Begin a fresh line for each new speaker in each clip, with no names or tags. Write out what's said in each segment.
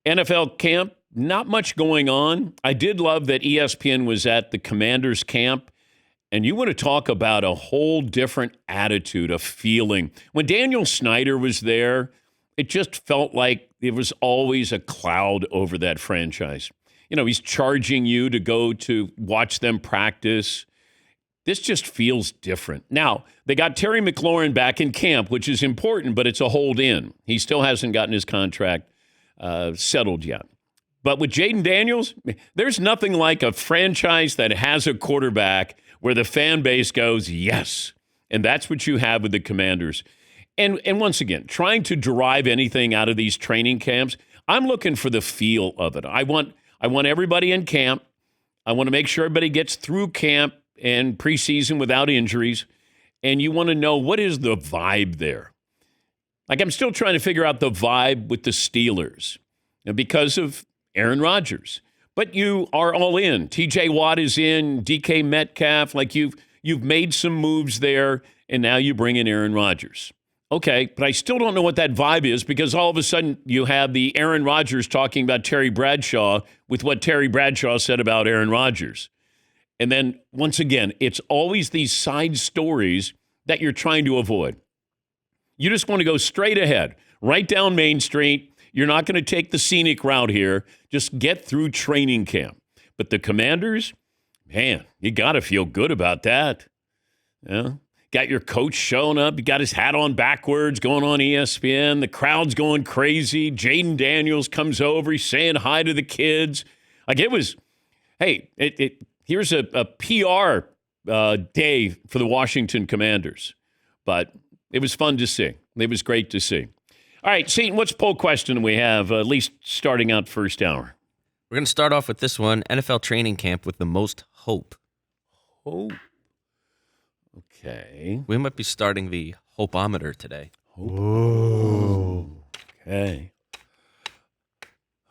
NFL camp, not much going on. I did love that ESPN was at the Commanders camp. And you want to talk about a whole different attitude, a feeling. When Daniel Snyder was there, it just felt like there was always a cloud over that franchise. You know, he's charging you to go to watch them practice. This just feels different. Now, they got Terry McLaurin back in camp, which is important, but it's a hold in. He still hasn't gotten his contract settled yet. But with Jaden Daniels, there's nothing like a franchise that has a quarterback where the fan base goes, yes. And that's what you have with the Commanders. And once again, trying to derive anything out of these training camps, I'm looking for the feel of it. I want everybody in camp. I want to make sure everybody gets through camp and preseason without injuries. And you want to know, what is the vibe there? Like, I'm still trying to figure out the vibe with the Steelers because of Aaron Rodgers. But you are all in. TJ Watt is in, DK Metcalf. Like, you've made some moves there, and now you bring in Aaron Rodgers. Okay, but I still don't know what that vibe is, because all of a sudden you have the Aaron Rodgers talking about Terry Bradshaw with what Terry Bradshaw said about Aaron Rodgers. And then, once again, it's always these side stories that you're trying to avoid. You just want to go straight ahead, right down Main Street. You're not going to take the scenic route here. Just get through training camp. But the Commanders, man, you got to feel good about that. Yeah. Got your coach showing up. You got his hat on backwards, going on ESPN. The crowd's going crazy. Jaden Daniels comes over. He's saying hi to the kids. Like, it was, hey, here's a PR day for the Washington Commanders. But it was fun to see. It was great to see. All right, Seton, what's poll question we have, at least starting out first hour?
We're going to start off with this one, NFL training camp with the most hope.
Hope. Okay.
We might be starting the hopeometer today.
Hope. Okay.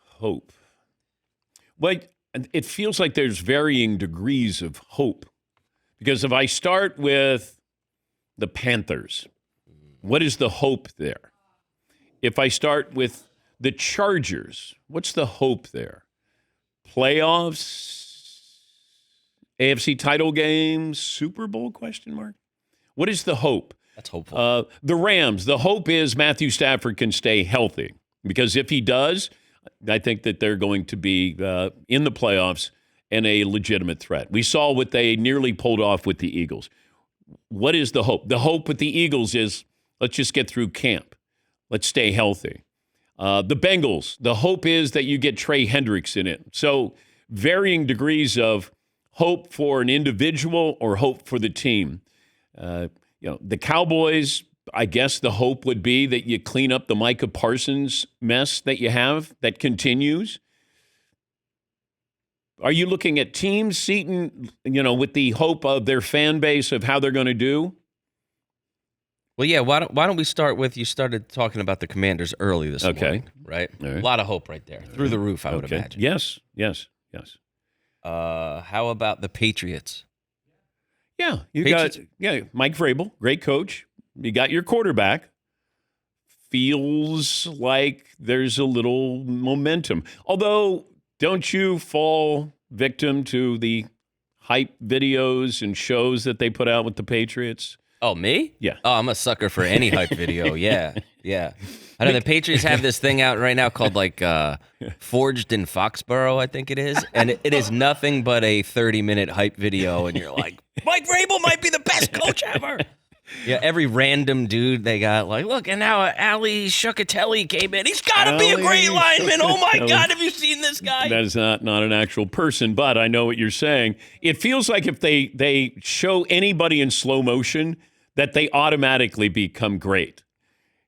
Hope. Well, it feels like there's varying degrees of hope. Because if I start with the Panthers, what is the hope there? If I start with the Chargers, what's the hope there? Playoffs, AFC title games, Super Bowl, question mark? What is the hope?
That's hopeful.
The Rams, the hope is Matthew Stafford can stay healthy, because if he does, I think that they're going to be in the playoffs and a legitimate threat. We saw what they nearly pulled off with the Eagles. What is the hope? The hope with the Eagles is, let's just get through camp. Let's stay healthy. The Bengals, the hope is that you get Trey Hendricks in it. So varying degrees of hope for an individual or hope for the team. The Cowboys, I guess the hope would be that you clean up the Micah Parsons mess that you have that continues. Are you looking at teams, Seton, with the hope of their fan base of how they're going to do?
Well, yeah, why don't we start with, you started talking about the Commanders early this morning, right?
Right.
A lot of hope right there. Through the roof, I would imagine.
Yes.
How about the Patriots?
Yeah, got Mike Vrabel, great coach. You got your quarterback. Feels like there's a little momentum. Although, don't you fall victim to the hype videos and shows that they put out with the Patriots?
Oh, me?
Yeah.
Oh, I'm a sucker for any hype video. Yeah. I know the Patriots have this thing out right now called Forged in Foxborough, I think it is. And it is nothing but a 30-minute hype video. And you're like, Mike Vrabel might be the best coach ever. Yeah, every random dude they got, look, and now Ali Shuckatelli came in. He's got to be a great lineman. Oh, my God, have you seen this guy?
That is not an actual person, but I know what you're saying. It feels like if they show anybody in slow motion, that they automatically become great.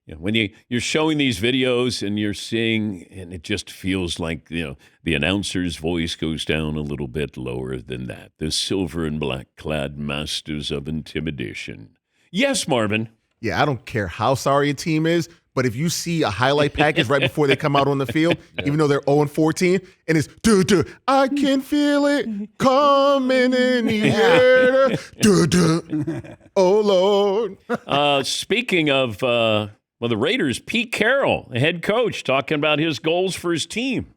When you're showing these videos and you're seeing, and it just feels like, the announcer's voice goes down a little bit lower than that. The silver and black clad masters of intimidation. Yes, Marvin.
Yeah, I don't care how sorry a team is, but if you see a highlight package right before they come out on the field, even though they're 0-14, and it's, I can feel it coming in the air. Oh, Lord.
Speaking of Well, the Raiders, Pete Carroll, the head coach, talking about his goals for his team.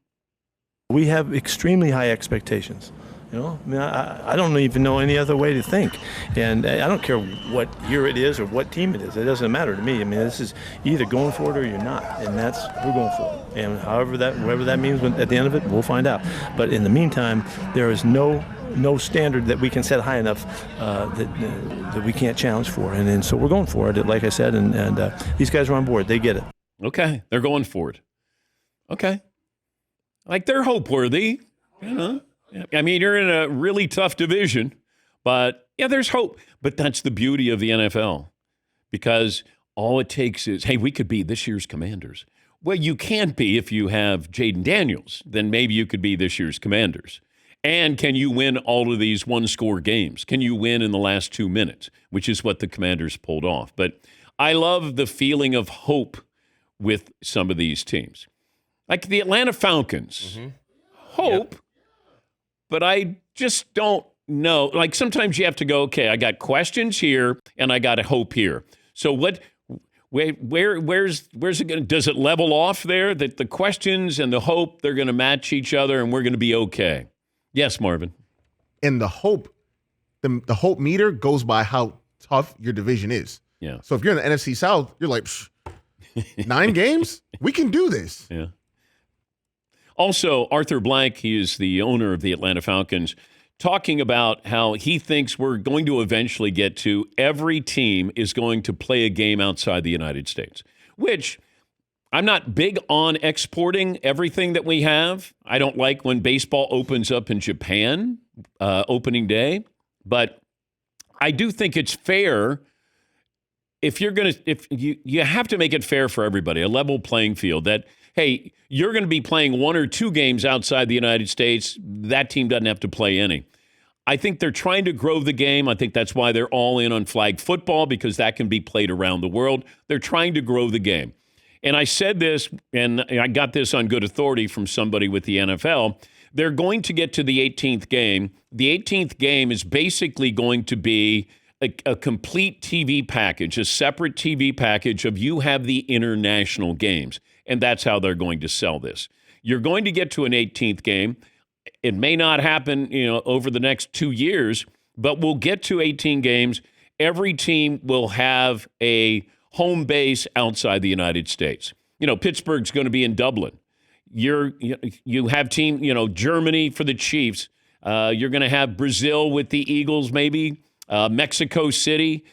We have extremely high expectations. You know, I mean, I don't even know any other way to think. And I don't care what year it is or what team it is. It doesn't matter to me. I mean, this is either going for it or you're not. And we're going for it. And whatever that means at the end of it, we'll find out. But in the meantime, there is no standard that we can set high enough that we can't challenge for. And so we're going for it, like I said. And these guys are on board. They get it.
Okay. They're going for it. Okay. Like, they're hope-worthy, you know. I mean, you're in a really tough division, but yeah, there's hope. But that's the beauty of the NFL, because all it takes is, hey, we could be this year's Commanders. Well, you can't be if you have Jaden Daniels. Then maybe you could be this year's Commanders. And can you win all of these one-score games? Can you win in the last 2 minutes, which is what the Commanders pulled off. But I love the feeling of hope with some of these teams. Like the Atlanta Falcons. Mm-hmm. Hope. Yep. But I just don't know. Like, sometimes you have to go, okay, I got questions here and I got a hope here. So where's it going? Does it level off there that the questions and the hope, they're going to match each other and we're going to be okay? Yes, Marvin.
And the hope meter goes by how tough your division is.
Yeah.
So if you're in the NFC South, you're like, 9 games? We can do this.
Yeah. Also, Arthur Blank, he is the owner of the Atlanta Falcons, talking about how he thinks we're going to eventually get to every team is going to play a game outside the United States, which I'm not big on exporting everything that we have. I don't like when baseball opens up in Japan, opening day, but I do think it's fair. If you have to make it fair for everybody, a level playing field that, hey, you're going to be playing 1 or 2 games outside the United States. That team doesn't have to play any. I think they're trying to grow the game. I think that's why they're all in on flag football, because that can be played around the world. They're trying to grow the game. And I said this, and I got this on good authority from somebody with the NFL. They're going to get to the 18th game. The 18th game is basically going to be a complete TV package, a separate TV package of you have the international games. And that's how they're going to sell this. You're going to get to an 18th game. It may not happen, over the next 2 years, but we'll get to 18 games. Every team will have a home base outside the United States. Pittsburgh's going to be in Dublin. You have team, Germany for the Chiefs. You're going to have Brazil with the Eagles, maybe Mexico City.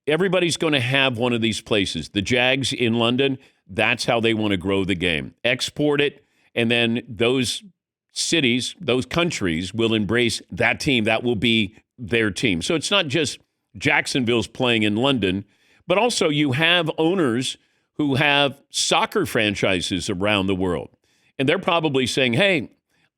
Everybody's going to have one of these places. The Jags in London. That's how they want to grow the game. Export it, and then those cities, those countries will embrace that team. That will be their team. So it's not just Jacksonville's playing in London, but also you have owners who have soccer franchises around the world. And they're probably saying, hey,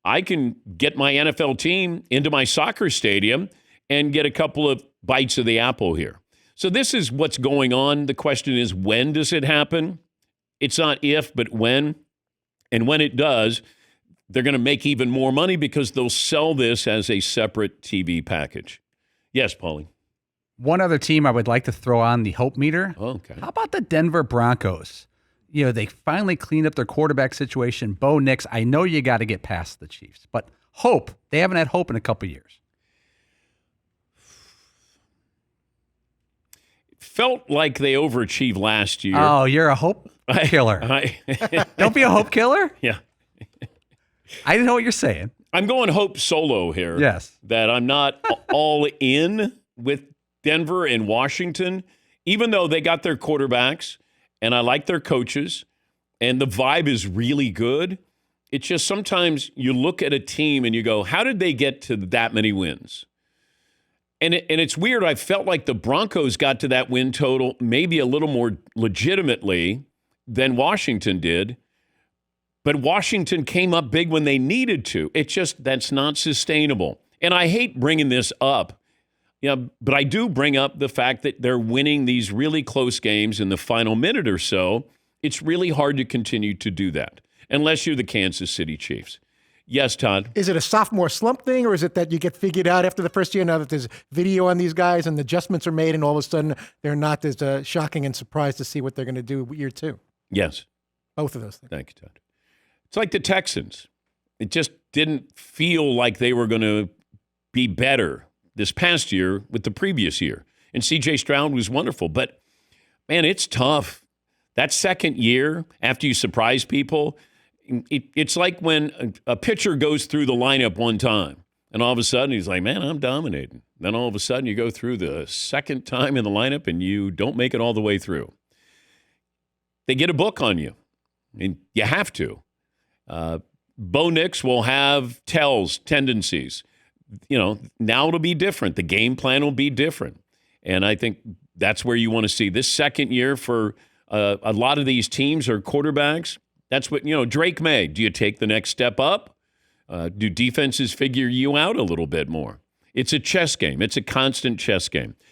I can get my NFL team into my soccer stadium and get a couple of bites of the apple here. So this is what's going on. The question is, when does it happen? It's not if, but when. And when it does, they're going to make even more money because they'll sell this as a separate TV package. Yes, Paulie.
One other team I would like to throw on the hope meter.
Okay.
How about the Denver Broncos? They finally cleaned up their quarterback situation. Bo Nix, I know you got to get past the Chiefs, but hope. They haven't had hope in a couple years.
Felt like they overachieved last year.
Oh, you're a hope killer. Don't be a hope killer.
Yeah.
I didn't know what you're saying.
I'm going hope solo here.
Yes.
That I'm not all in with Denver and Washington, even though they got their quarterbacks and I like their coaches and the vibe is really good. It's just sometimes you look at a team and you go, how did they get to that many wins? And it's weird. I felt like the Broncos got to that win total maybe a little more legitimately than Washington did. But Washington came up big when they needed to. It's just that's not sustainable. And I hate bringing this up, but I do bring up the fact that they're winning these really close games in the final minute or so. It's really hard to continue to do that unless you're the Kansas City Chiefs. Yes, Todd.
Is it a sophomore slump thing, or is it that you get figured out after the first year now that there's video on these guys and the adjustments are made and all of a sudden they're not as shocking and surprised to see what they're going to do year two?
Yes.
Both of those things.
Thank you, Todd. It's like the Texans. It just didn't feel like they were going to be better this past year with the previous year. And C.J. Stroud was wonderful. But, man, it's tough. That second year, after you surprise people, it's like when a pitcher goes through the lineup one time, and all of a sudden he's like, man, I'm dominating. Then all of a sudden you go through the second time in the lineup and you don't make it all the way through. They get a book on you, and you have to. Bo Nix will have tells, tendencies. Now it'll be different. The game plan will be different. And I think that's where you want to see this second year for a lot of these teams or quarterbacks. That's what, Drake May. Do you take the next step up? Do defenses figure you out a little bit more? It's a chess game. It's a constant chess game.